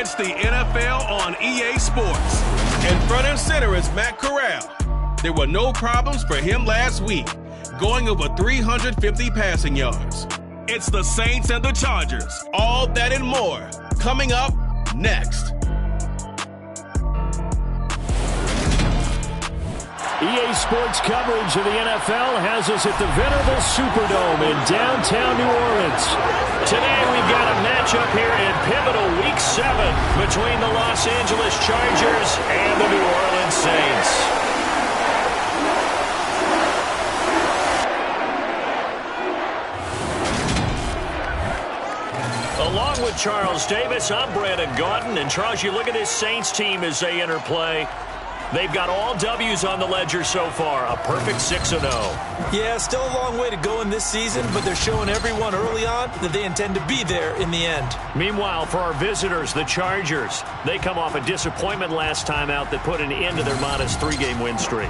It's the NFL on EA Sports. In front and center is Matt Corral. There were no problems for him last week, going over 350 passing yards. It's the Saints and the Chargers. All that and more coming up next. EA Sports coverage of the NFL has us at the venerable Superdome in downtown New Orleans. Today we've got a matchup here in pivotal Week 7 between the Los Angeles Chargers and the New Orleans Saints. Along with Charles Davis, I'm Brandon Gaudin. And Charles, you look at this Saints team as they enter play. They've got all W's on the ledger so far, a perfect 6-0. Yeah, still a long way to go in this season, but they're showing everyone early on that they intend to be there in the end. Meanwhile, for our visitors, the Chargers, they come off a disappointment last time out that put an end to their modest 3-game win streak.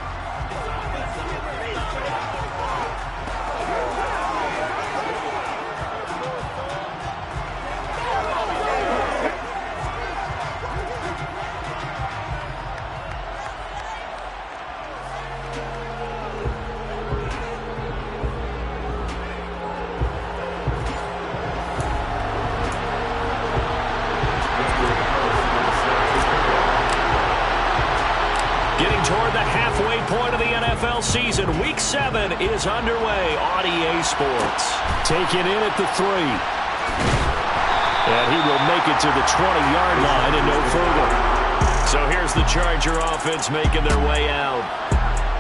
Season Week 7 is underway on EA Sports. Taken in at the 3. And he will make it to the 20-yard line and no further. So here's the Charger offense making their way out.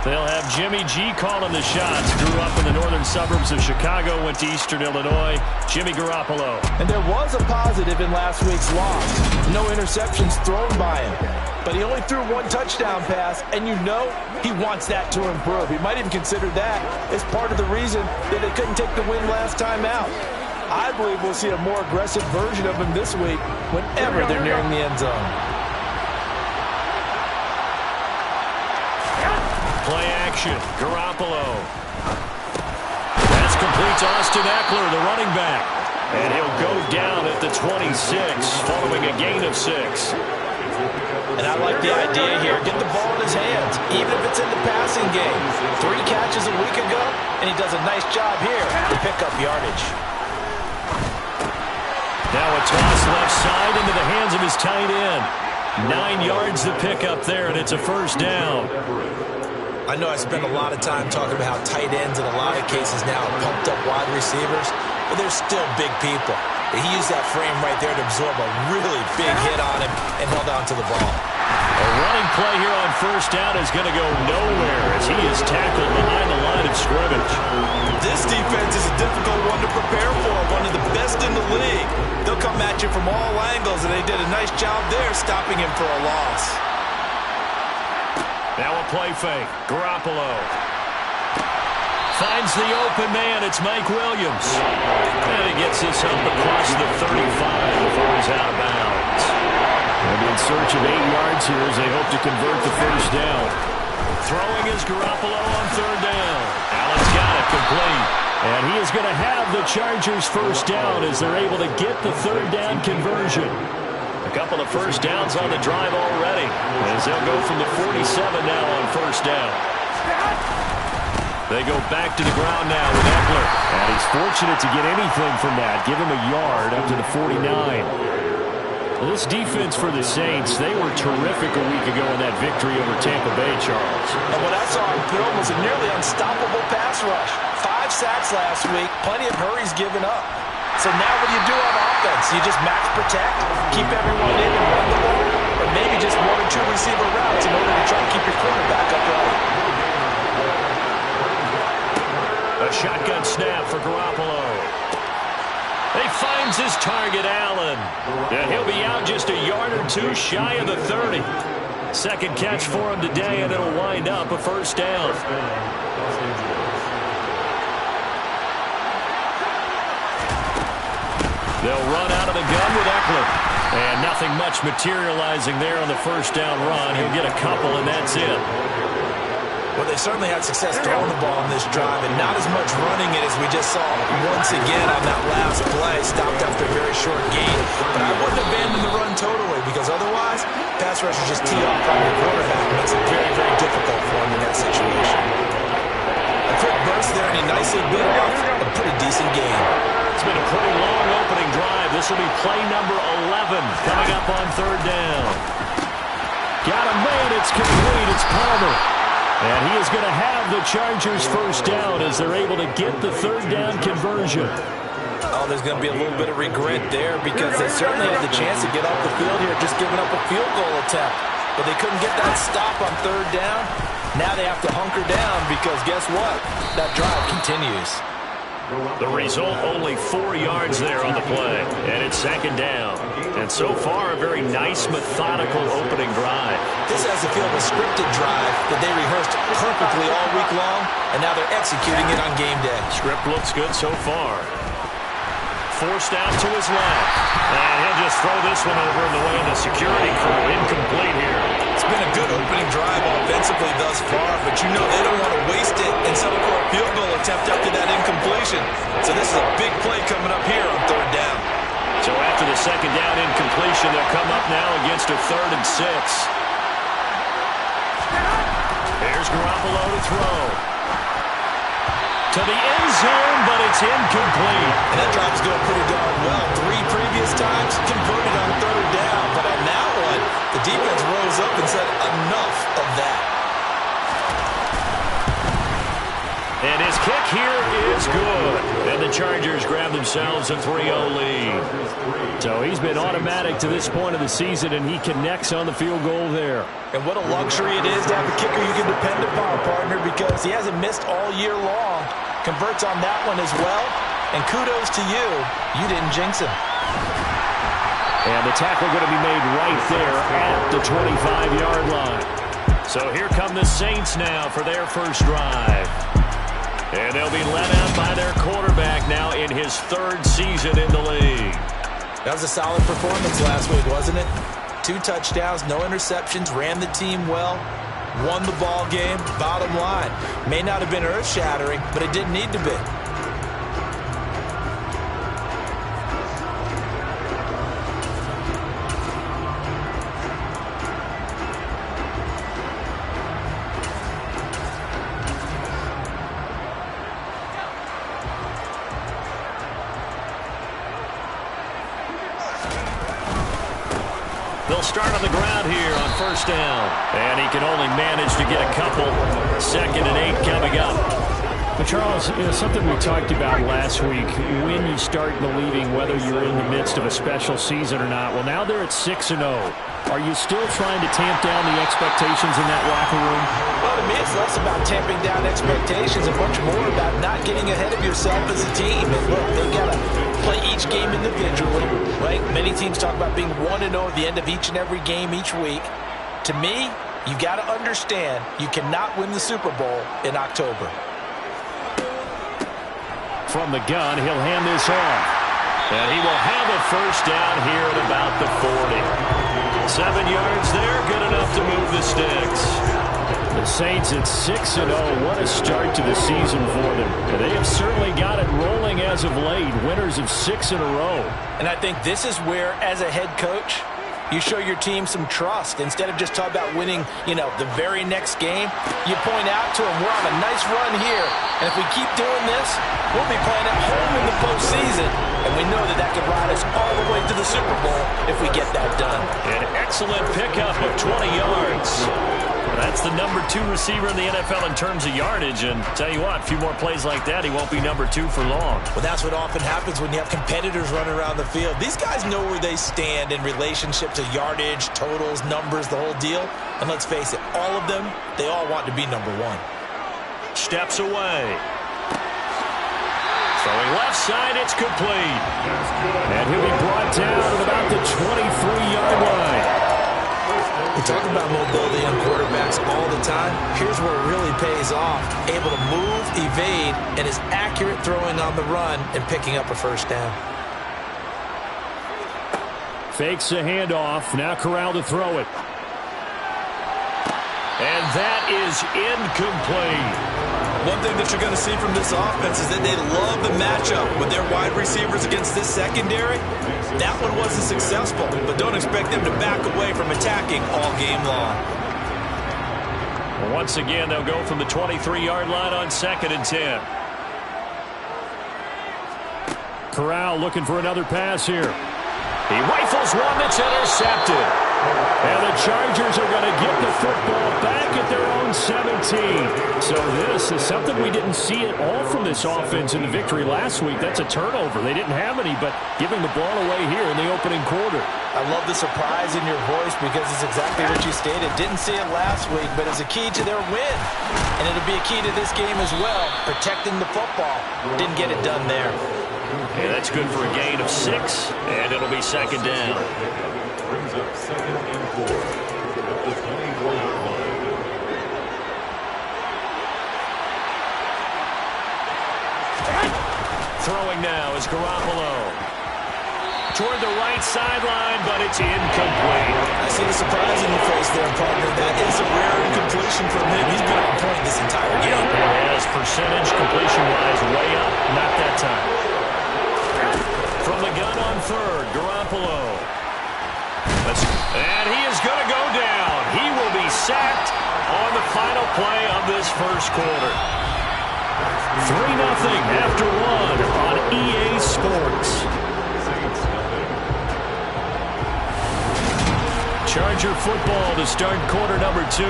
They'll have Jimmy G calling the shots. Grew up in the northern suburbs of Chicago, went to Eastern Illinois. Jimmy Garoppolo. And there was a positive in last week's loss. No interceptions thrown by him. But he only threw one touchdown pass, and you know he wants that to improve. He might even consider that as part of the reason that they couldn't take the win last time out. I believe we'll see a more aggressive version of him this week whenever they're nearing the end zone. Play action. Garoppolo. That's complete to Austin Eckler, the running back. And he'll go down at the 26 following a gain of 6. And I like the idea here. Get the ball in his hands, even if it's in the passing game. 3 catches a week ago, and he does a nice job here to pick up yardage. Now a toss left side into the hands of his tight end. 9 yards to pick up there, and it's a first down. I know I spend a lot of time talking about how tight ends in a lot of cases now are pumped up wide receivers, but they're still big people. He used that frame right there to absorb a really big hit on him and held on to the ball. A running play here on first down is going to go nowhere as he is tackled behind the line of scrimmage. This defense is a difficult one to prepare for, one of the best in the league. They'll come at you from all angles, and they did a nice job there stopping him for a loss. Now a play fake. Garoppolo finds the open man. It's Mike Williams. And he gets this up across the 35 before he's out of bounds. And in search of 8 yards here as they hope to convert the first down. Throwing is Garoppolo on 3rd down. Allen's got it complete. And he is going to have the Chargers first down as they're able to get the 3rd down conversion. A couple of first downs on the drive already as they'll go from the 47 now on first down. They go back to the ground now with Eckler. And he's fortunate to get anything from that. Give him a yard up to the 49. Well, this defense for the Saints, they were terrific a week ago in that victory over Tampa Bay, Charles. And what I saw on film was a nearly unstoppable pass rush. 5 sacks last week, plenty of hurries given up. So now what do you do on offense? You just max protect, keep everyone in and run the ball, or maybe just 1 or 2 receiver routes in order to try to keep your quarterback upright. A shotgun snap for Garoppolo. He finds his target, Allen. And he'll be out just a yard or 2 shy of the 30. Second catch for him today, and it'll wind up a first down. They'll run out of the gun with Eckler. And nothing much materializing there on the first down run. He'll get a couple, and that's it. Well, they certainly had success throwing the ball in this drive, and not as much running it as we just saw once again on that last play. Stopped after a very short gain. But I wouldn't abandon the run totally, because otherwise, pass rushers just tee off on your quarterback. It makes it very, very difficult for him in that situation. A quick burst there, and he nicely beat off a pretty decent game. It's been a pretty long opening drive. This will be play number 11 coming up on third down. Got a man. It's complete. It's Palmer. And he is going to have the Chargers first down as they're able to get the third down conversion. Oh, there's going to be a little bit of regret there because they certainly had the chance to get off the field here, just giving up a field goal attempt. But they couldn't get that stop on third down. Now they have to hunker down because guess what? That drive continues. The result, only 4 yards there on the play. And it's second down. And so far, a very nice, methodical opening drive. This has the feel of a scripted drive that they rehearsed perfectly all week long, and now they're executing it on game day. Script looks good so far. Forced out to his left. And he'll just throw this one over in the way of the security crew. Incomplete here. It's been a good opening drive offensively thus far, but you know they don't want to waste it and settle for a field goal attempt after that incompletion. So this is a big play coming up here on third down. So after the second down incompletion, they'll come up now against a 3rd and 6. Here's Garoppolo to throw. To the end zone, but it's incomplete. And that drive's going pretty darn well. 3 previous times converted on third down. But on that one, the defense rose up and said enough of that. And his kick here is good. And the Chargers grab themselves a 3-0 lead. So he's been automatic to this point of the season, and he connects on the field goal there. And what a luxury it is to have a kicker you can depend upon, partner, because he hasn't missed all year long. Converts on that one as well. And kudos to you. You didn't jinx him. And the tackle going to be made right there at the 25-yard line. So here come the Saints now for their first drive. And they'll be led out by their quarterback now in his 3rd season in the league. That was a solid performance last week, wasn't it? 2 touchdowns, no interceptions, ran the team well, won the ball game. Bottom line, may not have been earth-shattering, but it didn't need to be. They'll start on the ground here on first down. And he can only manage to get a couple. 2nd and 8 coming up. But Charles, something we talked about last week, when you start believing whether you're in the midst of a special season or not. Well, now they're at 6-0. Are you still trying to tamp down the expectations in that locker room? Well, to me, it's less about tamping down expectations and much more about not getting ahead of yourself as a team. And look, they've got to play each game individually, right? Many teams talk about being 1-0 at the end of each and every game each week. To me, you've got to understand you cannot win the Super Bowl in October. From the gun, he'll hand this off. And he will have a first down here at about the 40. 7 yards there, good enough to move the sticks. The Saints at 6-0. What a start to the season for them. And they have certainly got it rolling as of late. Winners of 6 in a row. And I think this is where, as a head coach, you show your team some trust. Instead of just talking about winning, the very next game, you point out to them, we're on a nice run here. And if we keep doing this, we'll be playing at home in the postseason. And we know that could ride us all the way to the Super Bowl if we get that done. An excellent pickup of 20 yards. That's the number 2 receiver in the NFL in terms of yardage. And tell you what, a few more plays like that, he won't be number 2 for long. Well, that's what often happens when you have competitors running around the field. These guys know where they stand in relationship to yardage, totals, numbers, the whole deal. And let's face it, all of them, they all want to be number 1. Steps away. Throwing left side, it's complete. And he'll be brought down at about the 23-yard line. We talk about mobility on quarterbacks all the time. Here's where it really pays off. Able to move, evade, and is accurate throwing on the run and picking up a first down. Fakes the handoff. Now Corral to throw it. And that is incomplete. One thing that you're going to see from this offense is that they love the matchup with their wide receivers against this secondary. That one wasn't successful, but don't expect them to back away from attacking all game long. Once again, they'll go from the 23-yard line on 2nd and 10. Corral looking for another pass here. He rifles one that's intercepted. And the Chargers are going to get the football back at their own 17. So this is something we didn't see at all from this offense in the victory last week. That's a turnover. They didn't have any, but giving the ball away here in the opening quarter. I love the surprise in your voice because it's exactly what you stated. Didn't see it last week, but it's a key to their win. And it'll be a key to this game as well, protecting the football. Didn't get it done there. Yeah, that's good for a gain of 6, and it'll be 2nd down. Brings up 2nd and 4 at the 21 line. Throwing now is Garoppolo. Toward the right sideline, but it's incomplete. I see the surprise in your face there, partner. That is a rare incompletion from him. He's been on point this entire game. As percentage, completion-wise, way up. Not that time. From the gun on 3rd, Garoppolo. And he is going to go down. He will be sacked on the final play of this first quarter. 3-0 after 1 on EA Sports. Charger football to start quarter number 2.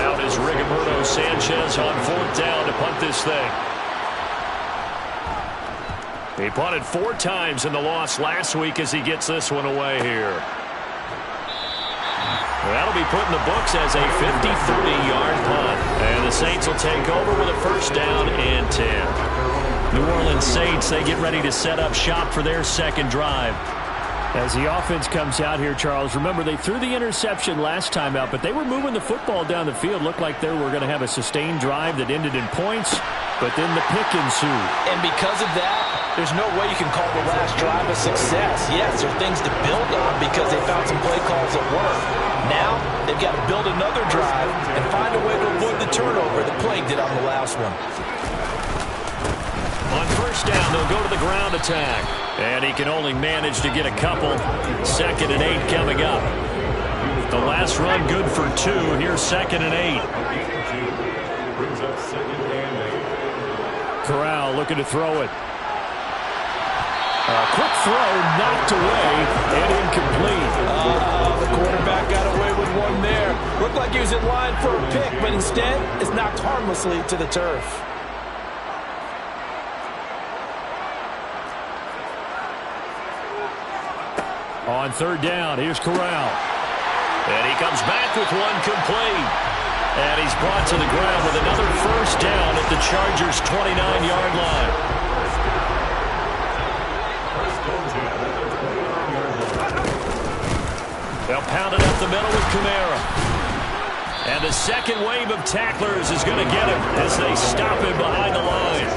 Out is Rigoberto Sanchez on 4th down to punt this thing. He punted 4 times in the loss last week as he gets this one away here. That'll be put in the books as a 53-yard punt. And the Saints will take over with a 1st down and 10. New Orleans Saints, they get ready to set up shop for their 2nd drive. As the offense comes out here, Charles, remember they threw the interception last time out, but they were moving the football down the field. Looked like they were going to have a sustained drive that ended in points, but then the pick ensued. And because of that, there's no way you can call the last drive a success. Yes, there are things to build on because they found some play calls that work. Now, they've got to build another drive and find a way to avoid the turnover that plagued it on the last one. On 1st down, they'll go to the ground attack. And he can only manage to get a couple. 2nd and 8 coming up. The last run good for 2. Here's 2nd and 8. Brings up 2nd and 8. Corral looking to throw it. A quick throw knocked away and incomplete. The quarterback got away with one there. Looked like he was in line for a pick, but instead it's knocked harmlessly to the turf. On 3rd down, here's Corral. And he comes back with one complete. And he's brought to the ground with another 1st down at the Chargers' 29-yard line. They'll pound it up the middle with Kamara. And the second wave of tacklers is going to get him as they stop him behind the line.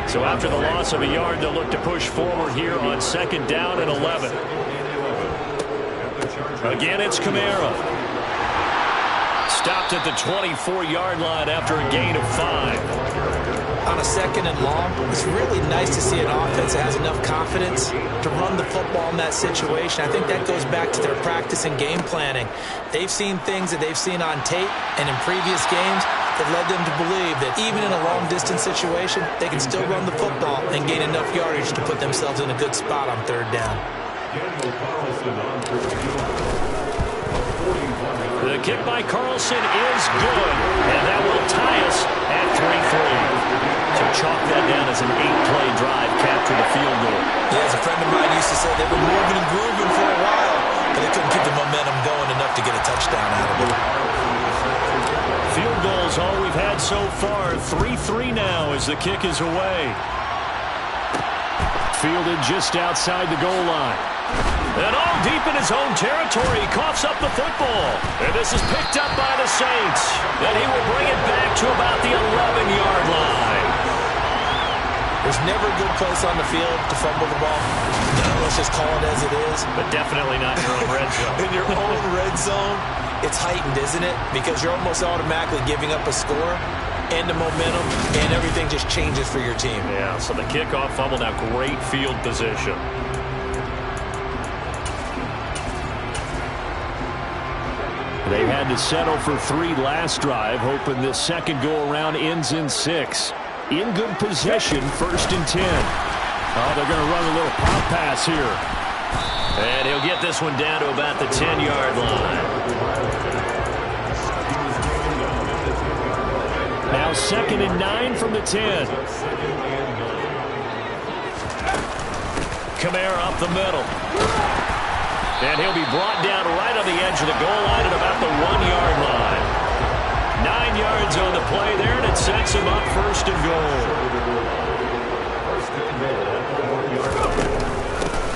So after the loss of a yard, they'll look to push forward here on 2nd down and 11. Again, it's Kamara. Stopped at the 24-yard line after a gain of 5. On a 2nd and long, it's really nice to see an offense that has enough confidence to run the football in that situation. I think that goes back to their practice and game planning. They've seen things that they've seen on tape and in previous games that led them to believe that even in a long-distance situation, they can still run the football and gain enough yardage to put themselves in a good spot on 3rd down. The kick by Carlson is good, and that will tie us at 3-3. So chalk that down as an 8-play drive capture the field goal. Yeah, as a friend of mine used to say, they were moving and grooving for a while, but they couldn't keep the momentum going enough to get a touchdown out of it. Field goals all we've had so far. 3-3 now as the kick is away. Fielded just outside the goal line. And all deep in his own territory, he coughs up the football. And this is picked up by the Saints. And he will bring it back to about the 11-yard line. There's There's never a good place on the field to fumble the ball. No, let's just call it as it is. But definitely not in your own red zone. In your own red zone, it's heightened, isn't it? Because you're almost automatically giving up a score and the momentum, and everything just changes for your team. Yeah, so the kickoff fumble, now great field position. They had to settle for 3 last drive, hoping this second go-around ends in 6. In good possession, 1st and 10. Oh, they're going to run a little pop pass here. And he'll get this one down to about the 10-yard line. Now 2nd and 9 from the 10. Kamara up the middle. And he'll be brought down right on the edge of the goal line at about the 1-yard line. 9 yards on the play there, and it sets him up 1st and goal.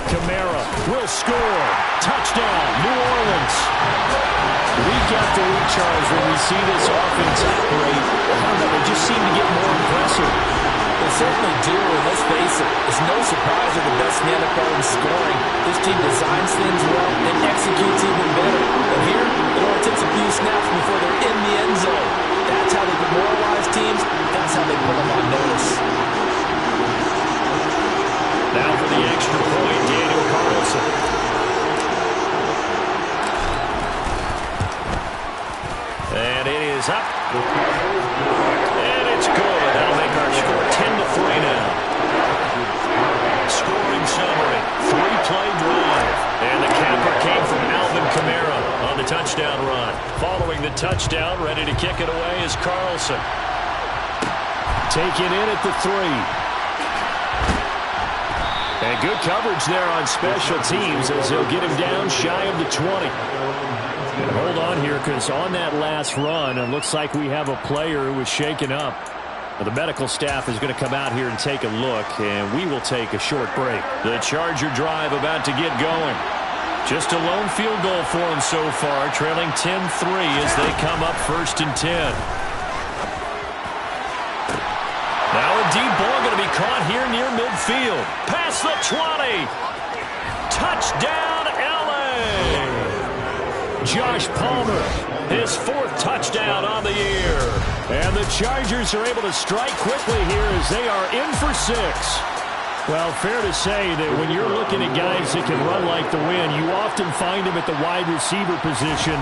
Kamara will score. Touchdown, New Orleans. Week after week, Charles, when we see this offense operate, I don't know, they just seem to get more impressive. They certainly do, and let's face it, it's no surprise they're the best in the NFL in scoring. This team designs things well and executes even better. And here, it only takes a few snaps before they're in the end zone. That's how they demoralize teams. That's how they put them on notice. Now for the extra point, Daniel Carlson. And it is up. And it's good. That'll make our score 10-3 now. Scoring summary, 3-play drive. And the capper came from Alvin Kamara on the touchdown run. Following the touchdown, ready to kick it away is Carlson. Taken in at the 3. And good coverage there on special teams as they'll get him down shy of the 20. And hold on here, because on that last run, it looks like we have a player who was shaken up. Now, the medical staff is going to come out here and take a look, and we will take a short break. The Charger drive about to get going. Just a lone field goal for them so far, trailing 10-3 as they come up 1st and 10. Now a deep ball going to be caught here near midfield. Past the 20. Touchdown, LA! Josh Palmer, His 4th touchdown on the year. and the Chargers are able to strike quickly here as they are in for 6. Well, fair to say that when you're looking at guys that can run like the wind, you often find them at the wide receiver position,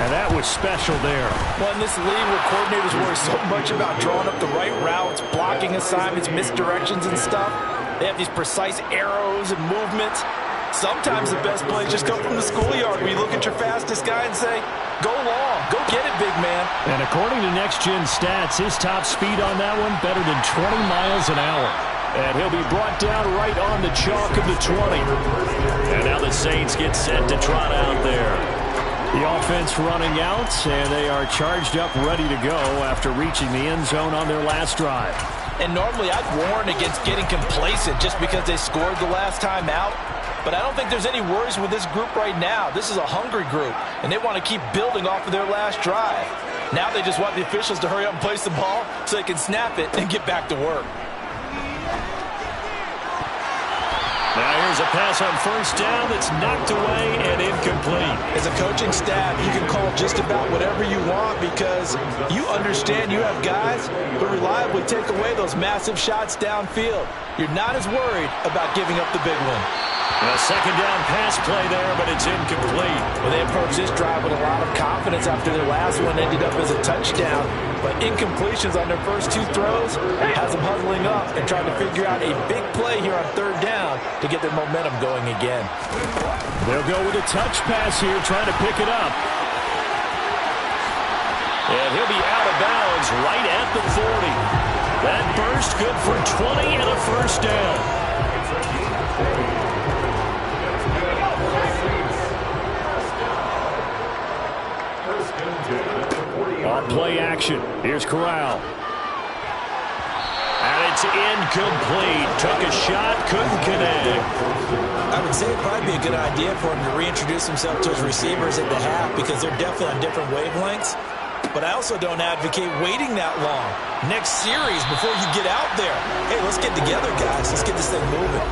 and that was special there. Well, in this league where coordinators worry so much about drawing up the right routes, blocking assignments, misdirections and stuff, they have these precise arrows and movements. Sometimes the best plays just come from the schoolyard where you look at your fastest guy and say, go long, go get it, big man. And according to Next Gen Stats, his top speed on that one better than 20 miles an hour. And he'll be brought down right on the chalk of the 20. And now the Saints get set to trot out there. The offense running out, and they are charged up, ready to go after reaching the end zone on their last drive. And normally I'd warn against getting complacent just because they scored the last time out. But I don't think there's any worries with this group right now. This is a hungry group, and they want to keep building off of their last drive. Now they just want the officials to hurry up and place the ball so they can snap it and get back to work. Now here's a pass on 1st down that's knocked away and incomplete. As a coaching staff, you can call just about whatever you want because you understand you have guys who reliably take away those massive shots downfield. You're not as worried about giving up the big one. A 2nd down pass play there, but it's incomplete. Well, they approached this drive with a lot of confidence after their last one ended up as a touchdown. But incompletions on their first 2 throws has them huddling up and trying to figure out a big play here on 3rd down to get their momentum going again. They'll go with a touch pass here, trying to pick it up. And he'll be out of bounds right at the 40. That burst good for 20 and a 1st down. On play action, here's Corral. And it's incomplete. Took a shot, couldn't connect. I would say it'd probably be a good idea for him to reintroduce himself to his receivers at the half because they're definitely on different wavelengths. but I also don't advocate waiting that long. Next series before you get out there. Hey, let's get together, guys. Let's get this thing moving.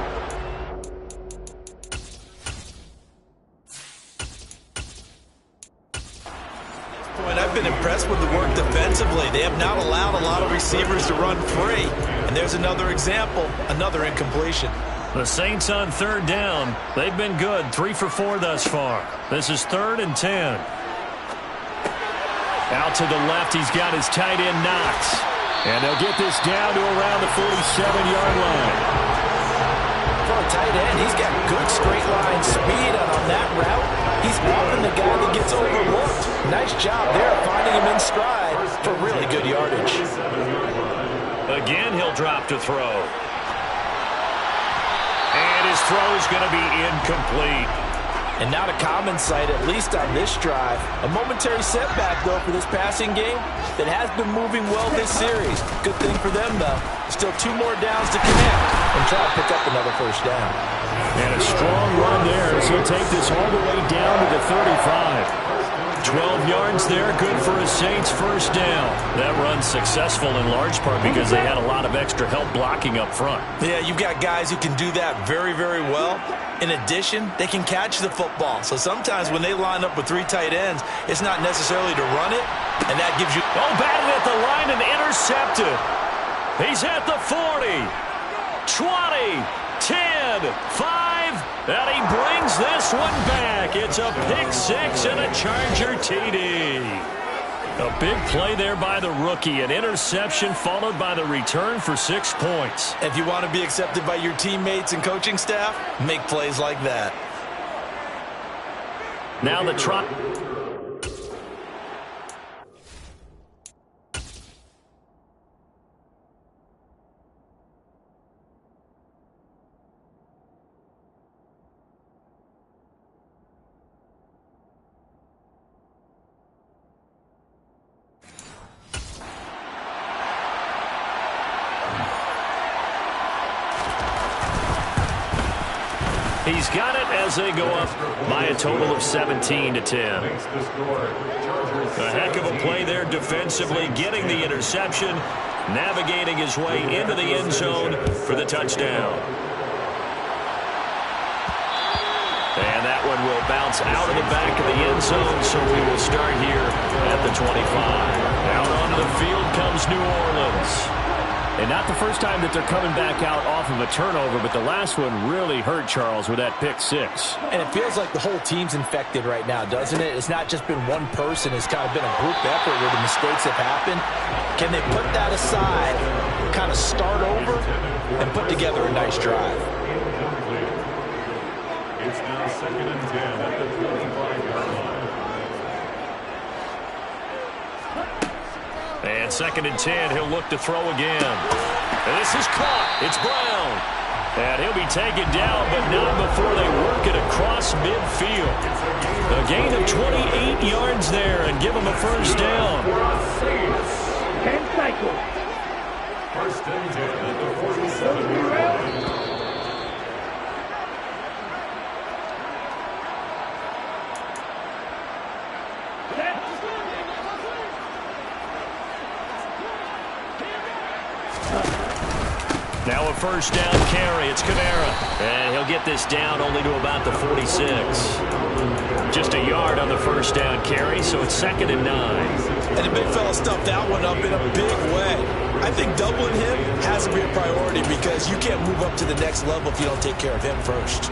I've been impressed with the work defensively. They have not allowed a lot of receivers to run free. And there's another example, another incompletion. The Saints on third down. They've been good, 3 for 4 thus far. This is 3rd and 10. Out to the left, he's got his tight end Knox. And they'll get this down to around the 47-yard line. For a tight end, he's got good straight line speed, and on that route, he's often the guy that gets overlooked. Nice job there, finding him in stride for really good yardage. Again, he'll drop to throw. And his throw is going to be incomplete. And not a common sight, at least on this drive. A momentary setback, though, for this passing game that has been moving well this series. Good thing for them, though. Still 2 more downs to connect and try to pick up another first down. And a strong run there as he'll take this all the way down to the 35. 12 yards there, good for a Saints first down. That run's successful in large part because they had a lot of extra help blocking up front. Yeah, you've got guys who can do that very, very well. In addition, they can catch the football. So sometimes when they line up with 3 tight ends, it's not necessarily to run it, and that gives you... Oh, batted at the line and intercepted. He's at the 40, 20, 10, 5, and he brings this one back. It's a pick 6 and a Charger TD. A big play there by the rookie. An interception followed by the return for 6 points. If you want to be accepted by your teammates and coaching staff, make plays like that. Now the try. He's got it as they go up by a total of 17 to 10. A heck of a play there defensively, getting the interception, navigating his way into the end zone for the touchdown. And that one will bounce out of the back of the end zone, so we will start here at the 25. Out onto the field comes New Orleans. And not the first time that they're coming back out off of a turnover, but the last one really hurt Charles with that pick 6. And it feels like the whole team's infected right now, doesn't it? It's not just been one person. It's kind of been a group effort where the mistakes have happened. Can they put that aside, kind of start over, and put together a nice drive? It's now 2nd and 10 at the 25-yard line. And 2nd and 10, he'll look to throw again. And this is caught. It's Brown. And he'll be taken down, but not before they work it across midfield. A gain of 28 yards there and give him a first down. First and 10 at the 47-yard line. Now a first down carry. It's Kamara. And he'll get this down only to about the 46. Just a yard on the first down carry, so it's 2nd and 9. And the big fella stuffed that one up in a big way. I think doubling him has to be a priority because you can't move up to the next level if you don't take care of him first.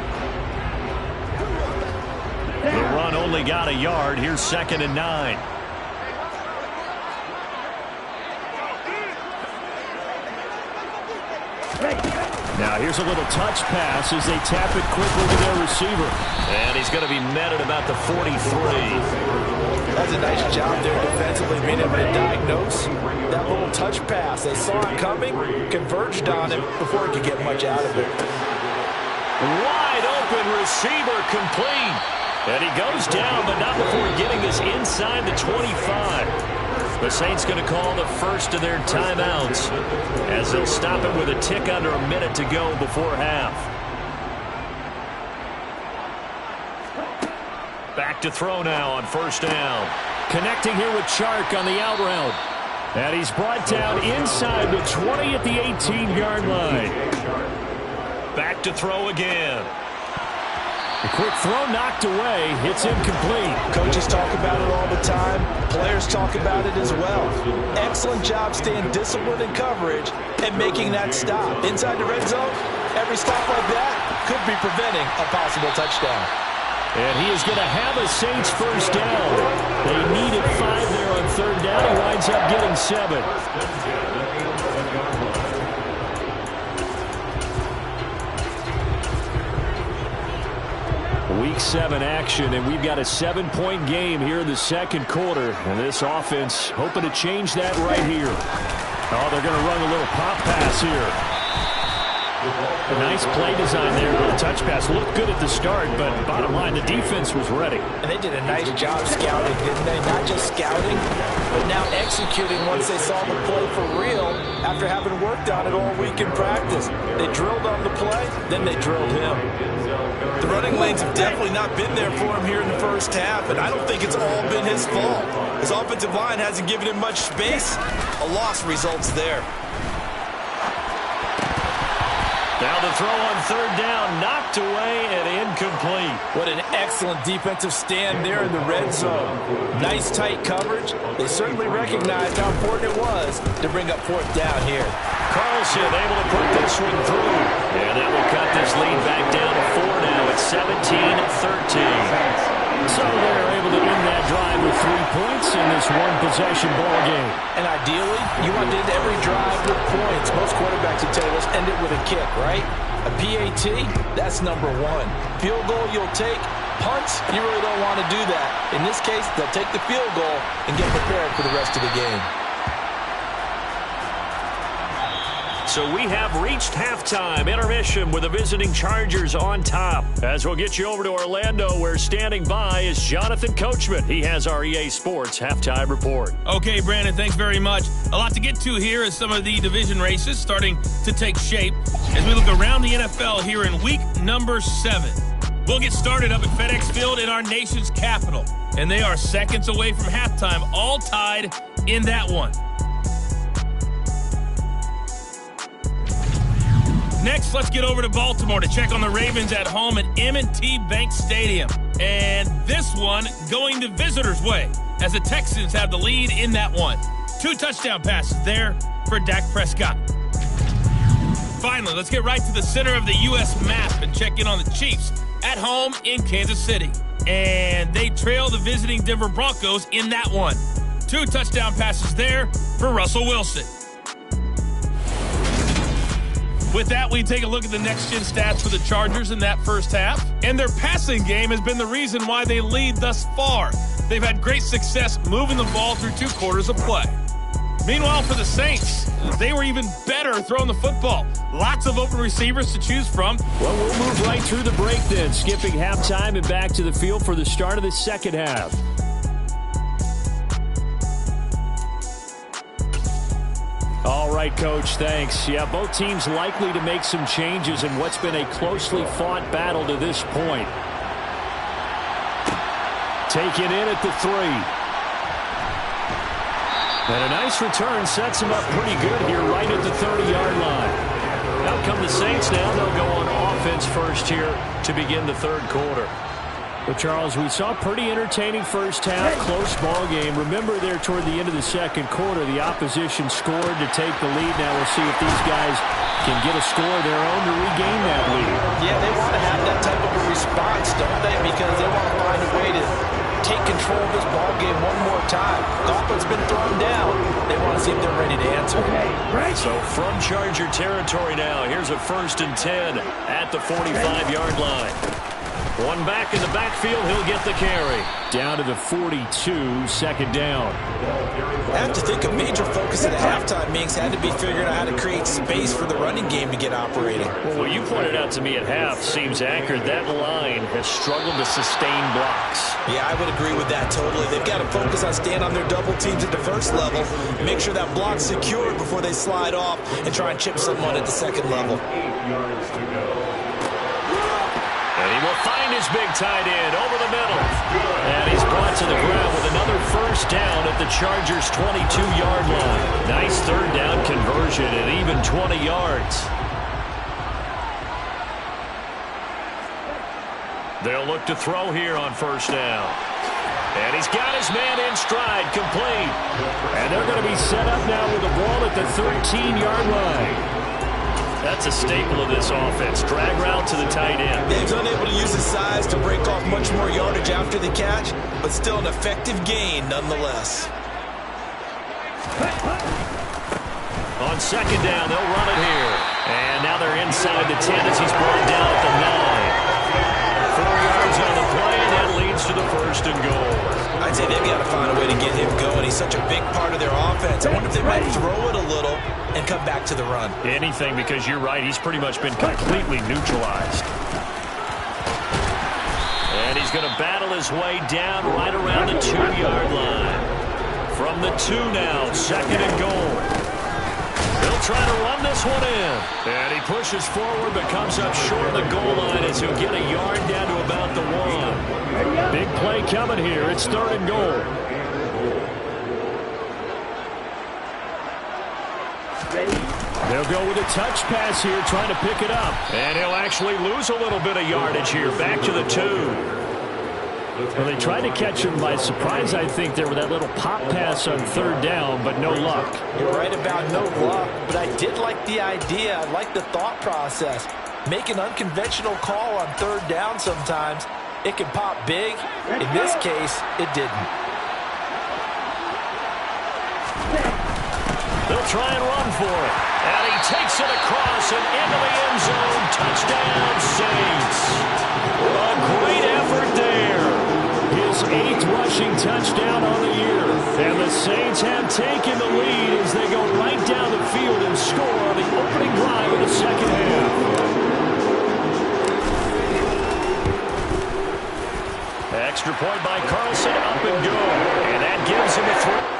The run only got a yard. Here's 2nd and 9. Now here's a little touch pass as they tap it quickly to their receiver. And he's going to be met at about the 43. That's a nice job there defensively, being able to diagnose that little touch pass. They saw it coming, converged on it before he could get much out of it. Wide open receiver complete. And he goes down, but not before getting this inside the 25. The Saints going to call the first of their timeouts as they'll stop it with a tick under a minute to go before half. Back to throw now on first down. Connecting here with Chark on the out route. And he's brought down inside the 20 at the 18-yard line. Back to throw again. A quick throw knocked away. It's incomplete. Coaches talk about it all the time. Players talk about it as well. Excellent job staying disciplined in coverage and making that stop. Inside the red zone, every stop like that could be preventing a possible touchdown. And he is going to have a Saints first down. They needed 5 there on third down. He winds up getting 7. Week 7 action, and we've got a 7-point game here in the second quarter. And this offense hoping to change that right here. Oh, they're going to run a little pop pass here. A nice play design there with a touch pass. Looked good at the start, but bottom line, the defense was ready. And they did a nice job scouting, didn't they? Not just scouting, but now executing once they saw the play for real after having worked on it all week in practice. They drilled on the play, then they drilled him. The running lanes have definitely not been there for him here in the first half, and I don't think it's all been his fault. His offensive line hasn't given him much space. A loss results there. Now the throw on third down, knocked away and incomplete. What an excellent defensive stand there in the red zone. Nice tight coverage. They certainly recognized how important it was to bring up fourth down here. Carlson able to put this one through. And that will cut this lead back down to 4 now. It's 17-13. So they're able to end that drive with 3 points in this one-possession ball game. And ideally, you want to end every drive with points. Most quarterbacks would tell us end it with a kick, right? A PAT, that's number 1. Field goal you'll take. Punts, you really don't want to do that. In this case, they'll take the field goal and get prepared for the rest of the game. So we have reached halftime intermission with the visiting Chargers on top. As we'll get you over to Orlando, where standing by is Jonathan Coachman. He has our EA Sports halftime report. Okay, Brandon, thanks very much. A lot to get to here as some of the division races starting to take shape as we look around the NFL here in week number 7. We'll get started up at FedEx Field in our nation's capital, and they are seconds away from halftime, all tied in that one. Next, let's get over to Baltimore to check on the Ravens at home at M&T Bank Stadium. And this one going the visitors' way as the Texans have the lead in that one. 2 touchdown passes there for Dak Prescott. Finally, let's get right to the center of the U.S. map and check in on the Chiefs at home in Kansas City. And they trail the visiting Denver Broncos in that one. 2 touchdown passes there for Russell Wilson. With that, we take a look at the next-gen stats for the Chargers in that first half. And their passing game has been the reason why they lead thus far. They've had great success moving the ball through 2 quarters of play. Meanwhile, for the Saints, they were even better throwing the football. Lots of open receivers to choose from. Well, we'll move right through the break then, skipping halftime and back to the field for the start of the second half. All right, Coach, thanks. Yeah, both teams likely to make some changes in what's been a closely fought battle to this point. Taken in at the 3. And a nice return sets him up pretty good here right at the 30-yard line. Out come the Saints now. They'll go on offense first here to begin the third quarter. Well, Charles, we saw a pretty entertaining first half, close ball game. Remember there toward the end of the second quarter, the opposition scored to take the lead. Now we'll see if these guys can get a score of their own to regain that lead. Yeah, they want to have that type of a response, don't they? Because they want to find a way to take control of this ball game one more time. Gauntlet's been thrown down. They want to see if they're ready to answer. So from Charger territory now, here's a 1st and 10 at the 45-yard line. One back in the backfield, he'll get the carry. Down to the 42, second down. I have to think a major focus at halftime means had to be figuring out how to create space for the running game to get operating. Well, what you pointed out to me at half seems accurate. That line has struggled to sustain blocks. Yeah, I would agree with that totally. They've got to focus on staying on their double teams at the first level, make sure that block's secured before they slide off and try and chip someone at the second level. 8 yards to go. And he will find his big tight end over the middle. And he's brought to the ground with another first down at the Chargers' 22-yard line. Nice third down conversion and even 20 yards. They'll look to throw here on first down. And he's got his man in stride, complete. And they're going to be set up now with the ball at the 13-yard line. That's a staple of this offense. Drag route to the tight end. He's unable to use his size to break off much more yardage after the catch, but still an effective gain nonetheless. On second down, they'll run it here. And now they're inside the 10 as he's brought down at the 9. 4 yards on the play, and that leads to the first and goal. I'd say they've got to find a way to get him going. He's such a big part of their offense. I wonder if they might throw it a little and come back to the run. Anything, because you're right, he's pretty much been completely neutralized. And he's going to battle his way down right around the 2-yard line. From the 2 now, second and goal. He'll try to run this one in. And he pushes forward but comes up short of the goal line as he'll get a yard down to about the 1. Big play coming here. It's third and goal. They'll go with a touch pass here, trying to pick it up. And he'll actually lose a little bit of yardage here. Back to the 2. Well, they tried to catch him by surprise, I think, there with that little pop pass on third down, but no luck. You're right about no luck, but I did like the idea. I like the thought process. Make an unconventional call on third down sometimes. It can pop big. In this case, it didn't. They'll try and run for it. And he takes it across and into the end zone. Touchdown, Saints. A great effort there. His 8th rushing touchdown on the year. And the Saints have taken the lead as they go right down the field and score on the opening drive of the second half. Extra point by Carlson, up and go. And that gives him a throw.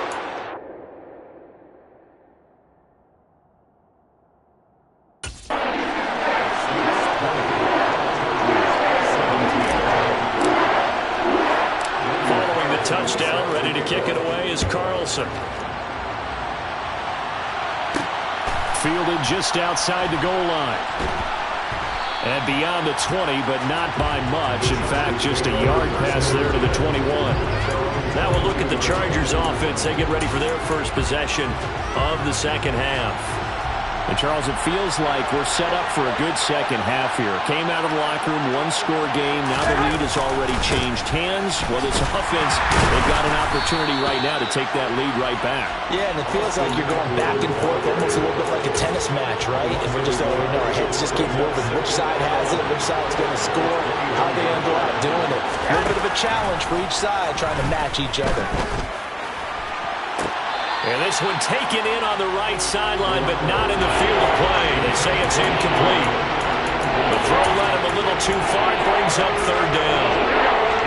Touchdown, ready to kick it away is Carlson. Fielded just outside the goal line. And beyond the 20, but not by much. In fact, just a yard pass there to the 21. Now we'll look at the Chargers offense. They get ready for their first possession of the second half. And, Charles, it feels like we're set up for a good second half here. Came out of the locker room, one-score game. Now the lead has already changed hands. Well, this offense, they've got an opportunity right now to take that lead right back. Yeah, and it feels like you're going back and forth, almost a little bit like a tennis match, right? And we're just over, our heads just keep moving. Which side has it? Which side's going to score? How are they going to go out doing it? A little bit of a challenge for each side, trying to match each other. And this one taken in on the right sideline, but not in the field of play. They say it's incomplete. The throw led him a little too far. Brings up third down.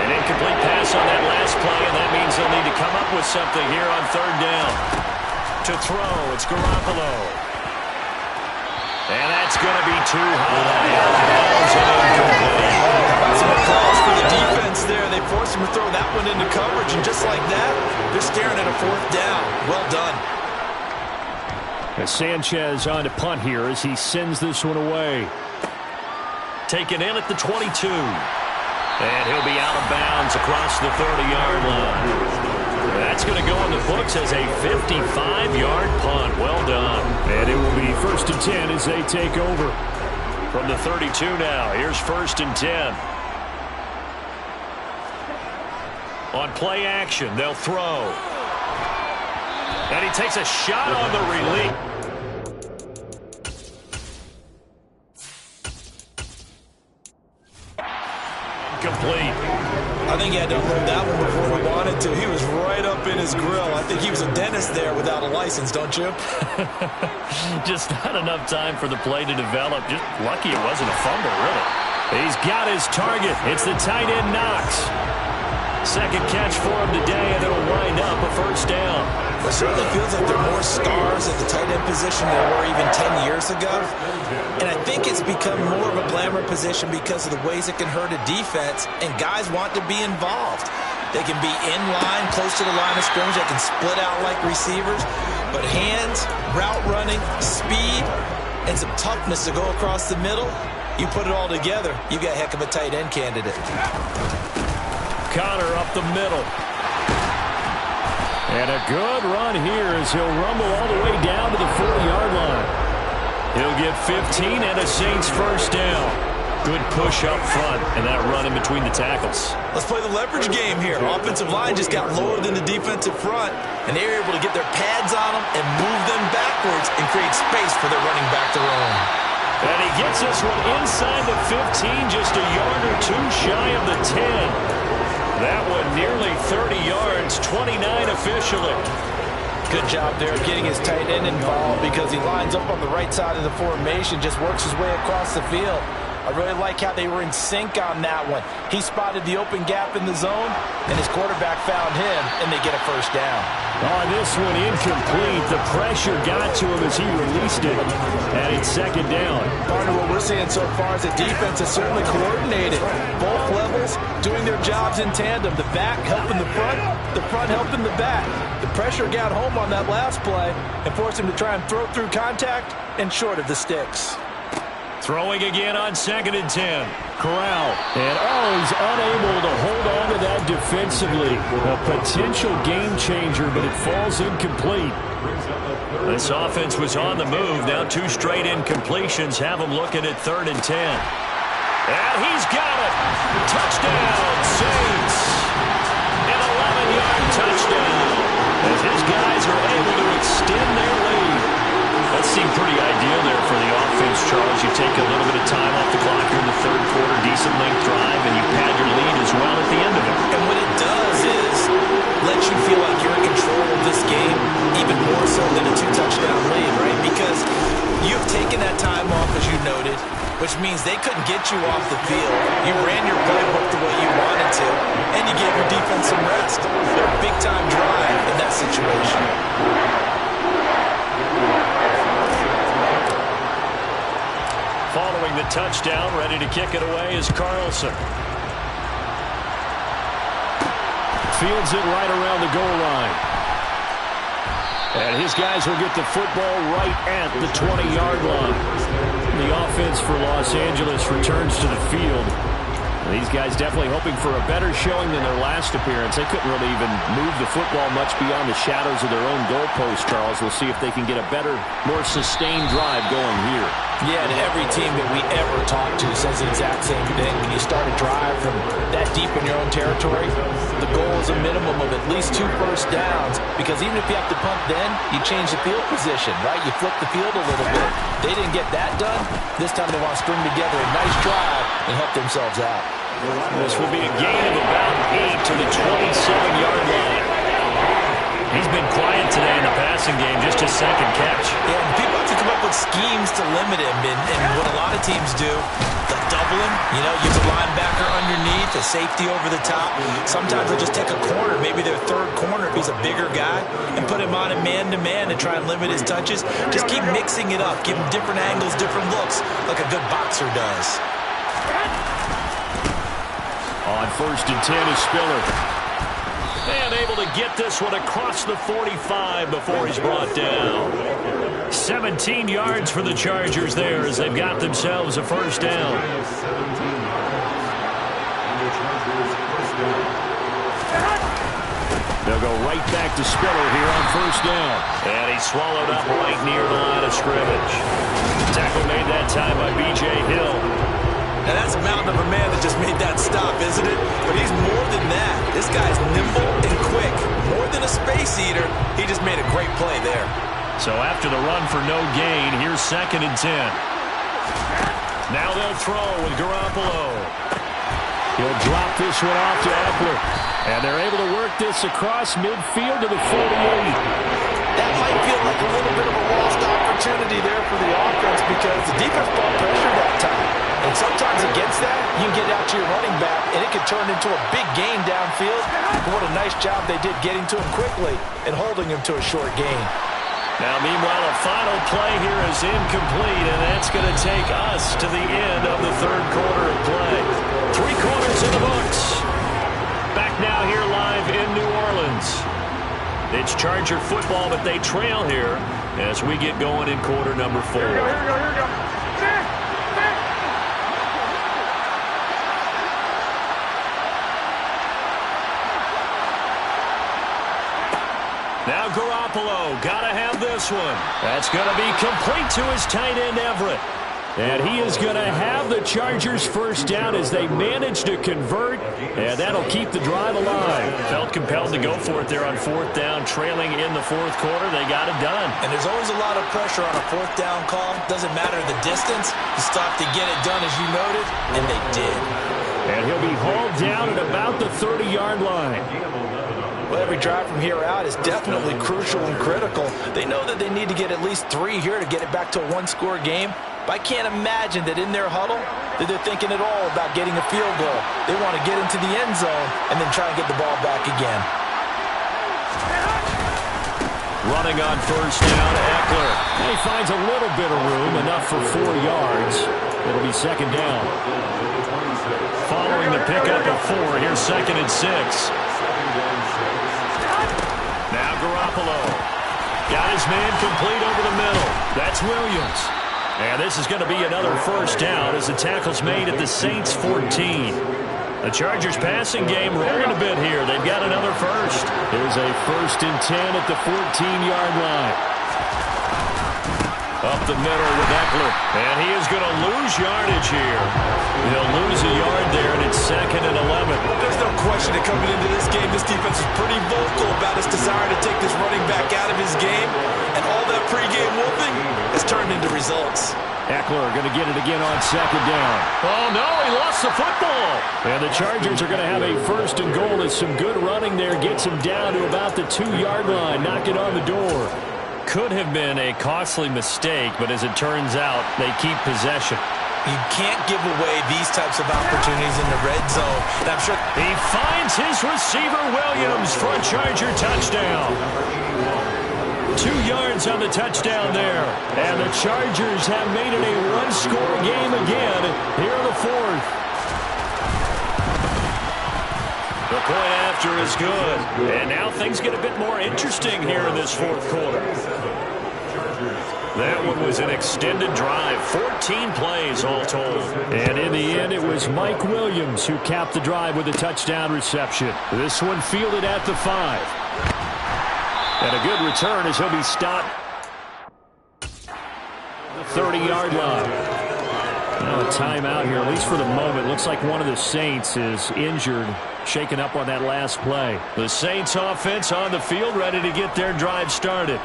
An incomplete pass on that last play, and that means they'll need to come up with something here on third down. To throw, it's Garoppolo. And that's going to be too high. Some applause for the defense there. They forced him to throw that one into coverage, and just like that, they're staring at a fourth down. Well done. And Sanchez on to punt here as he sends this one away. Taken in at the 22. And he'll be out of bounds across the 30-yard line. That's going to go in the books as a 55-yard punt. Well done. And it will be 1st and 10 as they take over. From the 32 now, here's 1st and 10. On play action, they'll throw. And he takes a shot on the release. Complete. I think he had to unload that one before we wanted to. He was right up in his grill. I think he was a dentist there without a license, don't you? Just not enough time for the play to develop. Just lucky it wasn't a fumble, really. He's got his target. It's the tight end Knox. Second catch for him today, and it'll wind up a first down. It certainly feels like there are more stars at the tight end position than there were even 10 years ago. And I think it's become more of a glamour position because of the ways it can hurt a defense, and guys want to be involved. They can be in line, close to the line of scrimmage. They can split out like receivers. But hands, route running, speed, and some toughness to go across the middle, you put it all together, you got a heck of a tight end candidate. Connor up the middle. And a good run here as he'll rumble all the way down to the 40-yard line. He'll get 15 and a Saints first down. Good push up front and that run in between the tackles. Let's play the leverage game here. Offensive line just got lower than the defensive front, and they were able to get their pads on them and move them backwards and create space for their running back to roam. And he gets this one inside the 15, just a yard or two shy of the 10. That one nearly 30 yards, 29 officially. Good job there getting his tight end involved because he lines up on the right side of the formation, just works his way across the field. I really like how they were in sync on that one. He spotted the open gap in the zone, and his quarterback found him, and they get a first down. On this one, incomplete. The pressure got to him as he released it, and it's second down. Partner, what we're seeing so far is the defense is certainly coordinated. Both levels doing their jobs in tandem. The back helping the front helping the back. The pressure got home on that last play and forced him to try and throw through contact and short of the sticks. Throwing again on 2nd and 10. Corral. And he's unable to hold on to that defensively. A potential game changer, but it falls incomplete. This offense was on the move. Now 2 straight incompletions have them looking at 3rd and 10. And he's got it. Touchdown, Saints. An 11-yard touchdown. As his guys are able to extend their lead. That seemed pretty ideal there for the offense, Charles. You take a little bit of time off the clock here in the 3rd quarter, decent length drive, and you pad your lead as well at the end of it. And what it does is let you feel like you're in control of this game, even more so than a 2-touchdown lead, right? Because you've taken that time off, as you noted, which means they couldn't get you off the field. You ran your playbook the way you wanted to, and you gave your defense some rest. They're a big-time drive in that situation. Following the touchdown, ready to kick it away is Carlson. Fields it right around the goal line. And his guys will get the football right at the 20-yard line. The offense for Los Angeles returns to the field. These guys definitely hoping for a better showing than their last appearance. They couldn't really even move the football much beyond the shadows of their own goalpost, Charles. We'll see if they can get a better, more sustained drive going here. Yeah, and every team that we ever talk to says the exact same thing. When you start a drive from that deep in your own territory, the goal is a minimum of at least 2 first downs, because even if you have to punt then, you change the field position, right? You flip the field a little bit. They didn't get that done. This time they want to string together a nice drive and help themselves out. This will be a gain of about 8 to the 27-yard line. He's been quiet today in the passing game, just his 2nd catch. Yeah, and people have to come up with schemes to limit him, and what a lot of teams do, they'll double him, use a linebacker underneath, a safety over the top. Sometimes they'll just take a corner, maybe their 3rd corner if he's a bigger guy, and put him on a man-to-man and try and limit his touches. Just keep mixing it up, give him different angles, different looks, like a good boxer does. On 1st and 10 is Spiller. And able to get this one across the 45 before he's brought down. 17 yards for the Chargers there as they've got themselves a first down. They'll go right back to Spiller here on 1st down. And he's swallowed up right near the line of scrimmage. Tackle made that time by B.J. Hill. Now that's a mountain of a man that just made that stop, isn't it? But he's more than that. This guy's nimble and quick. More than a space eater, he just made a great play there. So after the run for no gain, here's 2nd and 10. Now they'll throw with Garoppolo. He'll drop this one off to Eckler. And they're able to work this across midfield to the 48. That might feel like a little bit of a lost opportunity there for the offense because the defense brought pressure that time. And sometimes against that, you can get out to your running back, and it can turn into a big gain downfield. But what a nice job they did getting to him quickly and holding him to a short gain. Now, meanwhile, a final play here is incomplete, and that's going to take us to the end of the 3rd quarter of play. 3 quarters in the books. Back now here live in New Orleans. It's Charger football, but they trail here as we get going in quarter number 4. Here we go. Now Garoppolo, gotta have this one. That's going to be complete to his tight end, Everett. And he is going to have the Chargers first down as they manage to convert, and that'll keep the drive alive. Felt compelled to go for it there on 4th down, trailing in the 4th quarter. They got it done. And there's always a lot of pressure on a 4th down call. Doesn't matter the distance. You stop to get it done, as you noted, and they did. And he'll be hauled down at about the 30-yard line. Well, every drive from here out is definitely crucial and critical. They know that they need to get at least 3 here to get it back to a one-score game. But I can't imagine that in their huddle that they're thinking at all about getting a field goal. They want to get into the end zone and then try and get the ball back again. Running on 1st down, Eckler. And he finds a little bit of room, enough for 4 yards. It'll be 2nd down. Following the pickup of 4, here's 2nd and 6. Now Garoppolo. Got his man complete over the middle. That's Williams. And this is going to be another 1st down as the tackle's made at the Saints' 14. The Chargers passing game rolling a bit here. They've got another first. Here's a 1st and 10 at the 14-yard line. Up the middle with Eckler. And he is going to lose yardage here. He'll lose a yard there, and it's 2nd and 11. There's no question that coming into this game, this defense is pretty vocal about its desire to take this running back out of his game. And all that pregame whooping has turned into results. Eckler going to get it again on 2nd down. Oh, no, he lost the football. And the Chargers are going to have a 1st and goal as some good running there gets him down to about the 2-yard line. Knock it on the door. Could have been a costly mistake, but as it turns out, they keep possession. You can't give away these types of opportunities in the red zone. And I'm sure he finds his receiver, Williams, for a Charger touchdown. 2 yards on the touchdown there. And the Chargers have made it a one-score game again here in the 4th. The point after is good. And now things get a bit more interesting here in this 4th quarter. That one was an extended drive, 14 plays all told. And in the end, it was Mike Williams who capped the drive with a touchdown reception. This one fielded at the 5. And a good return as he'll be stopped. The 30-yard line. Now a timeout here, at least for the moment. Looks like one of the Saints is injured, shaken up on that last play. The Saints offense on the field, ready to get their drive started.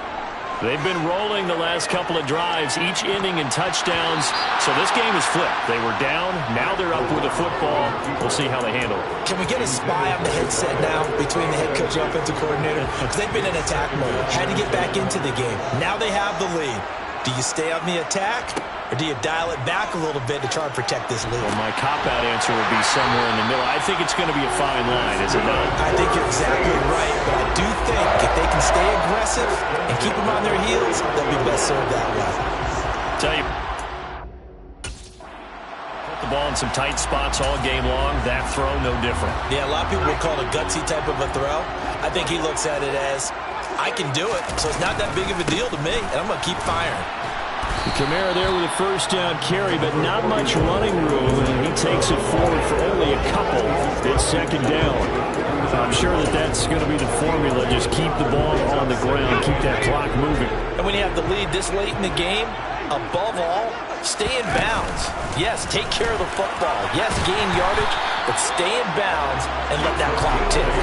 They've been rolling the last couple of drives, each inning in touchdowns. So this game is flipped. They were down. Now they're up with the football. We'll see how they handle it. Can we get a spy on the headset now between the head coach and offensive coordinator? Because they've been in attack mode. Had to get back into the game. Now they have the lead. Do you stay on the attack, or do you dial it back a little bit to try and protect this lead? Well, my cop-out answer would be somewhere in the middle. I think it's going to be a fine line, is it not? I think you're exactly right, but I do think if they can stay aggressive and keep them on their heels, they'll be best served that way. Tell you, put the ball in some tight spots all game long. That throw, no different. Yeah, a lot of people would call it a gutsy type of a throw. I think he looks at it as, I can do it, so it's not that big of a deal to me, and I'm going to keep firing. Kamara there with a 1st down carry, but not much running room, and he takes it forward for only a couple. It's 2nd down. I'm sure that's going to be the formula. Just keep the ball on the ground, keep that clock moving. And when you have the lead this late in the game, above all, stay in bounds. Yes, take care of the football. Yes, gain yardage, but stay in bounds and let that clock tick.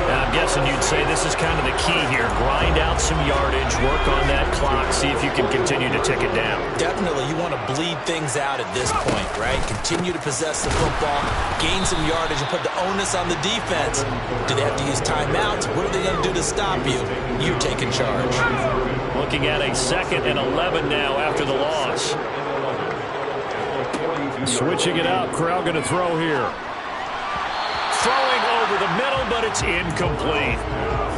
Now, I'm guessing you'd say this is kind of the key here. Grind out some yardage, work on that clock, see if you can continue to tick it down. Definitely, you want to bleed things out at this point, right? Continue to possess the football, gain some yardage, and put the onus on the defense. Do they have to use timeouts? What are they going to do to stop you? You take in charge. Looking at a 2nd and 11 now after the loss. Switching it out, Corral going to throw here. Throwing over the middle, but it's incomplete.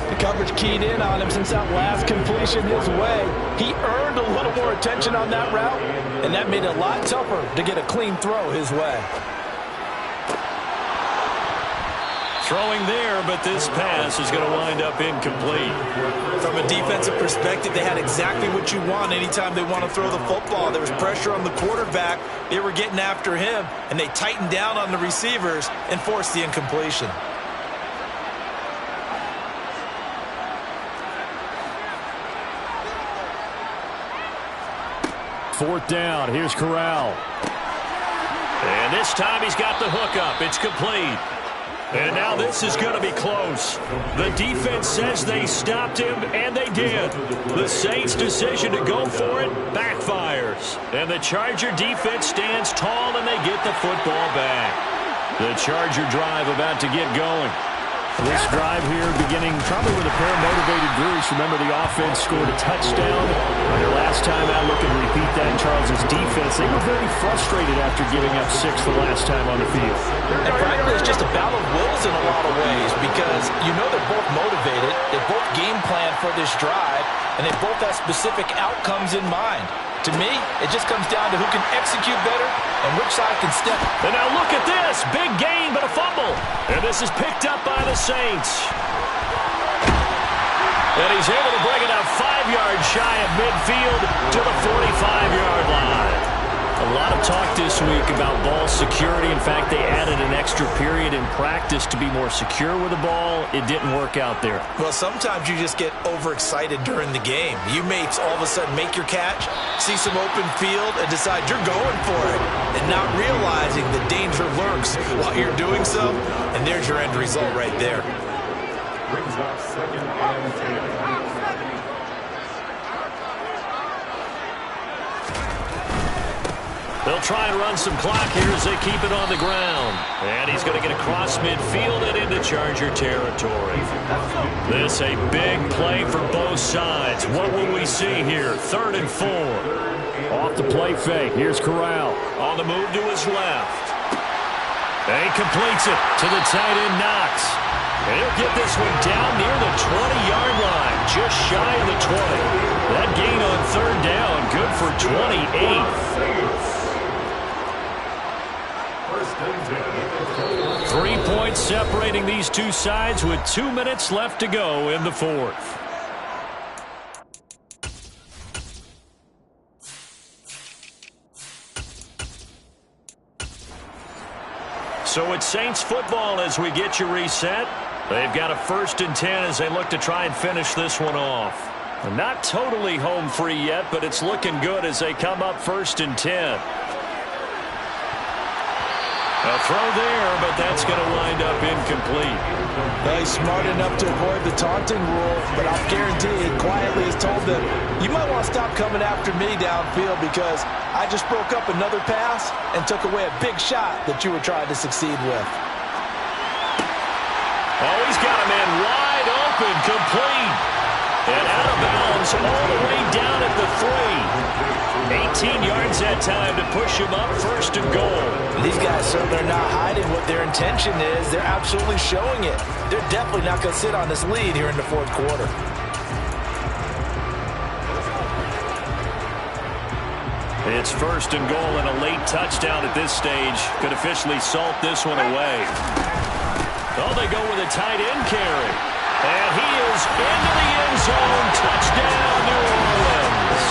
The coverage keyed in on him since that last completion his way. He earned a little more attention on that route, and that made it a lot tougher to get a clean throw his way. Throwing there, but this pass is going to wind up incomplete. From a defensive perspective, they had exactly what you want anytime they want to throw the football. There was pressure on the quarterback. They were getting after him, and they tightened down on the receivers and forced the incompletion. Fourth down. Here's Corral. And this time he's got the hook up. It's complete. And now this is going to be close. The defense says they stopped him, and they did. The Saints' decision to go for it backfires. And the Charger defense stands tall, and they get the football back. The Charger drive about to get going. This drive here beginning probably with a pair of motivated Bruce. Remember, the offense scored a touchdown. On their last time out, looking to repeat that in Charles' defense. They were very frustrated after giving up 6 the last time on the field. And frankly, it's just a battle of wills in a lot of ways because you know they're both motivated. They both game plan for this drive, and they both have specific outcomes in mind. To me, it just comes down to who can execute better and which side can step. And now look at this. Big gain, but a fumble. And this is picked up by the Saints. And he's able to bring it out 5 yards shy of midfield to the 45-yard line. A lot of talk this week about ball security. In fact, they added an extra period in practice to be more secure with the ball. It didn't work out there. Well, sometimes you just get overexcited during the game. You may all of a sudden make your catch, see some open field, and decide you're going for it, and not realizing the danger lurks while you're doing so, and there's your end result right there. Brings up 2nd and 10. They'll try and run some clock here as they keep it on the ground. And he's going to get across midfield and into Charger territory. This a big play for both sides. What will we see here? 3rd and 4. Off the play fake. Here's Corral. On the move to his left. And he completes it to the tight end Knox. And he'll get this one down near the 20-yard line, just shy of the 20. That gain on 3rd down, good for 28. 3 points separating these two sides with 2 minutes left to go in the 4th. So it's Saints football as we get you reset. They've got a 1st and 10 as they look to try and finish this one off. Not totally home free yet, but it's looking good as they come up 1st and 10. A throw there, but that's going to wind up incomplete. Well, he's smart enough to avoid the taunting rule, but I'll guarantee he quietly has told them, you might want to stop coming after me downfield because I just broke up another pass and took away a big shot that you were trying to succeed with. Oh, he's got a man wide open, complete. And out of bounds all the way down at the 3. 18 yards that time to push him up 1st and goal. These guys certainly are not hiding what their intention is. They're absolutely showing it. They're definitely not going to sit on this lead here in the 4th quarter. It's 1st and goal and a late touchdown at this stage could officially salt this one away. Oh, they go with a tight end carry. And he is into the end zone. Touchdown, New Orleans.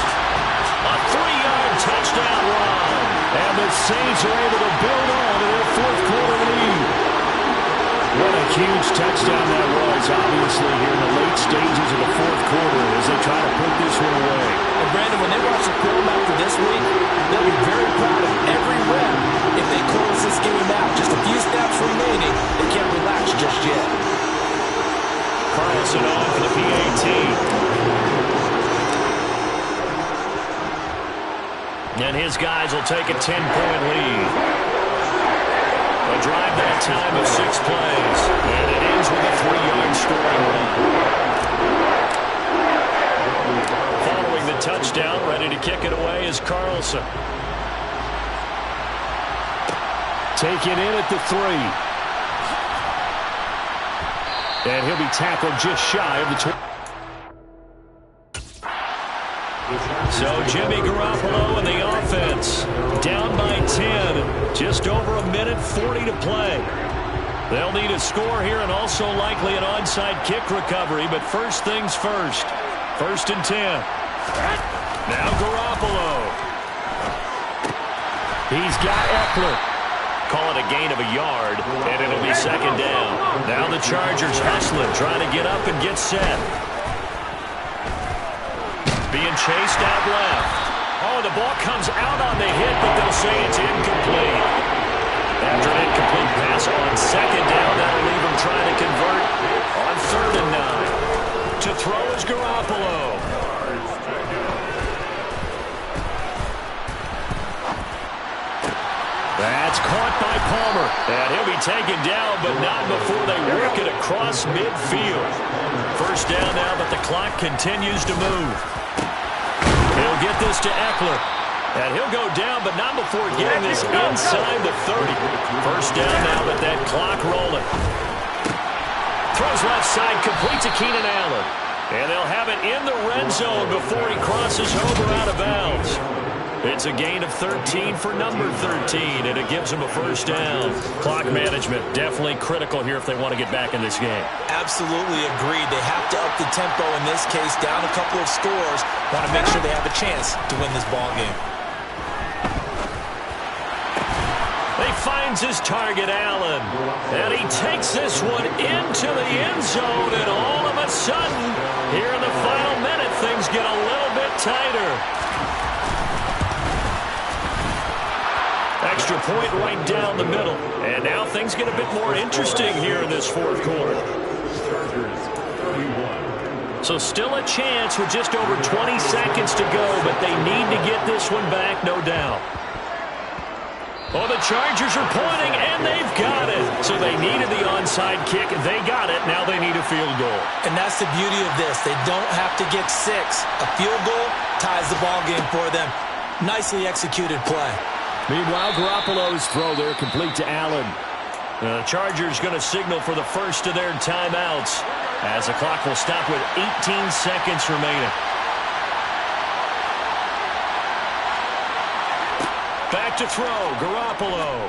A 3-yard touchdown run. And the Saints are able to build on to their 4th quarter lead. What a huge touchdown that was, obviously, here in the late stages of the 4th quarter as they try to put this one away. And Brandon, when they watch the film after this week, they'll be very proud of every rep if they close this game out. Just a few snaps remaining. They can't relax just yet. Carlson on for the PAT. And his guys will take a 10-point lead. A drive that time of 6 plays. And it ends with a 3-yard scoring run. Following the touchdown, ready to kick it away is Carlson. Taken in at the 3. And he'll be tackled just shy of the 20. So Jimmy Garoppolo and the offense down by 10. Just over a minute 40 to play. They'll need a score here and also likely an onside kick recovery, but first things first. 1st and 10. Now Garoppolo. He's got Eckler. Call it a gain of a yard, and it'll be 2nd down. Now the Chargers hustling, trying to get up and get set. Being chased out left. Oh, the ball comes out on the hit, but they'll say it's incomplete. After an incomplete pass on 2nd down, that'll leave him trying to convert on 3rd and 9. To throw is Garoppolo. That's caught by Palmer. And he'll be taken down, but not before they work it across midfield. 1st down now, but the clock continues to move. He'll get this to Eckler. And he'll go down, but not before getting this inside the 30. 1st down now, but that clock rolling. Throws left side, complete to Keenan Allen. And they'll have it in the red zone before he crosses over out of bounds. It's a gain of 13 for number 13, and it gives them a 1st down. Clock management definitely critical here if they want to get back in this game. Absolutely agreed. They have to up the tempo in this case, down a couple of scores. Want to make sure they have a chance to win this ball game. He finds his target, Allen, and he takes this one into the end zone, and all of a sudden, here in the final minute, things get a little bit tighter. Extra point right down the middle. And now things get a bit more interesting here in this 4th quarter. So still a chance with just over 20 seconds to go, but they need to get this one back, no doubt. Oh, the Chargers are pointing, and they've got it. So they needed the onside kick. They got it. Now they need a field goal. And that's the beauty of this. They don't have to get 6. A field goal ties the ball game for them. Nicely executed play. Meanwhile, Garoppolo's throw there complete to Allen. The Chargers going to signal for the first of their timeouts as the clock will stop with 18 seconds remaining. Back to throw, Garoppolo.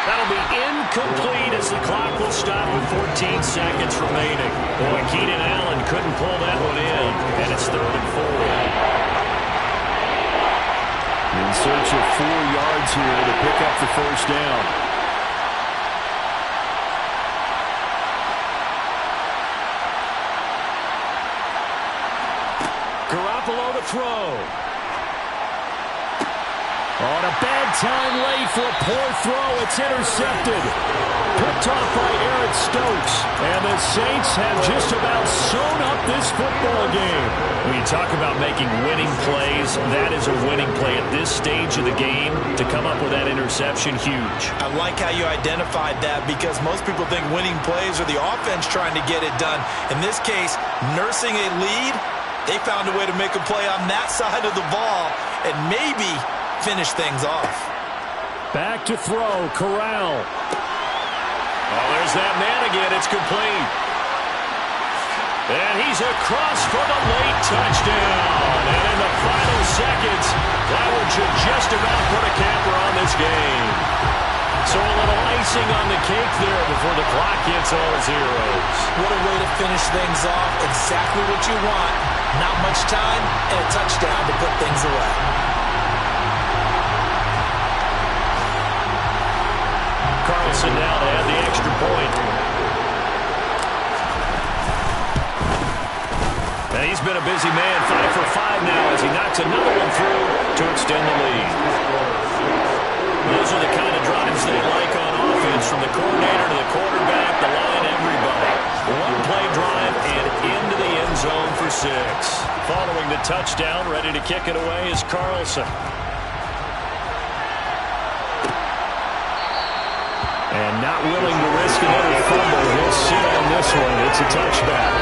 That'll be incomplete as the clock will stop with 14 seconds remaining. Boy, Keenan Allen couldn't pull that one in, and it's 3rd and 4. In search of 4 yards here to pick up the 1st down. Garoppolo to throw. On a bad time late for a poor throw. It's intercepted. Picked off by Eric Stokes. And the Saints have just about sewn up this football game. When you talk about making winning plays, that is a winning play at this stage of the game. To come up with that interception, huge. I like how you identified that because most people think winning plays are the offense trying to get it done. In this case, nursing a lead, they found a way to make a play on that side of the ball and maybe finish things off. Back to throw, Corral. Oh, there's that man again. It's complete. And he's across for the late touchdown. And in the final seconds, that one should just about put a capper on this game. So a little icing on the cake there before the clock hits all zeros. What a way to finish things off. Exactly what you want. Not much time and a touchdown to put things away. Carlson now to add the extra point. And he's been a busy man, 5 for 5 now as he knocks another one through to extend the lead. Those are the kind of drives they like on offense, from the coordinator to the quarterback, the line, everybody. One-play drive and into the end zone for 6. Following the touchdown, ready to kick it away is Carlson. And not willing to risk another fumble. He'll sit on this one. It's a touchback.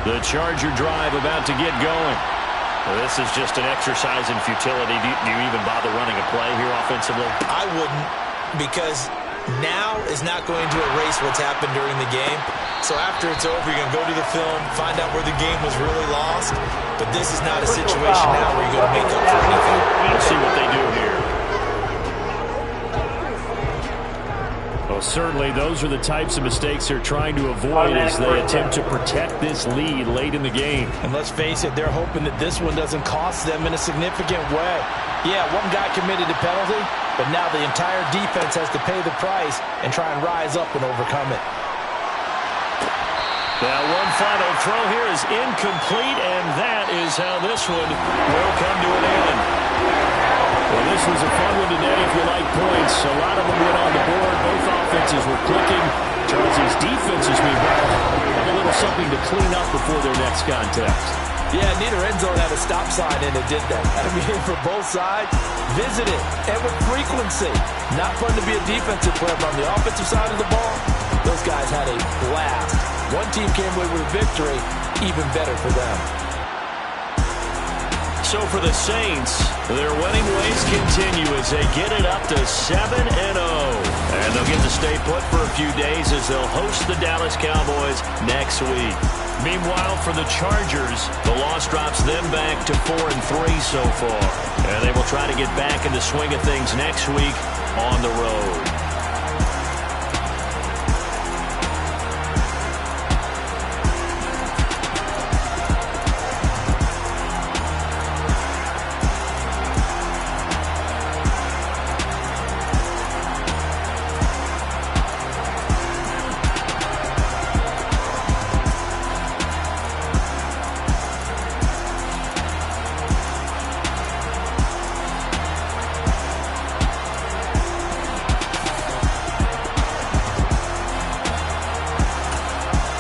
The Charger drive about to get going. Well, this is just an exercise in futility. Do you even bother running a play here offensively? I wouldn't, because now is not going to erase what's happened during the game. So after it's over, you're going to go to the film, find out where the game was really lost. But this is not a situation now where you're going to make up for anything. Let's see what they do here. Well, certainly those are the types of mistakes they're trying to avoid as they attempt to protect this lead late in the game. And let's face it, they're hoping that this one doesn't cost them in a significant way. Yeah, one guy committed a penalty, but now the entire defense has to pay the price and try and rise up and overcome it. Now, one final throw here is incomplete, and that is how this one will come to an end. Well, this was a fun one today if you like points. A lot of them went on the board. Both offenses were clicking. Charles's defenses, meanwhile, had a little something to clean up before their next contest. Yeah, neither end zone had a stop sign, and it did that. I mean, for both sides, visit it, and with frequency. Not fun to be a defensive player, but on the offensive side of the ball, those guys had a blast. One team came away with a victory, even better for them. So for the Saints, their winning ways continue as they get it up to 7-0. And they'll get to stay put for a few days as they'll host the Dallas Cowboys next week. Meanwhile, for the Chargers, the loss drops them back to 4-3 so far. And they will try to get back in the swing of things next week on the road.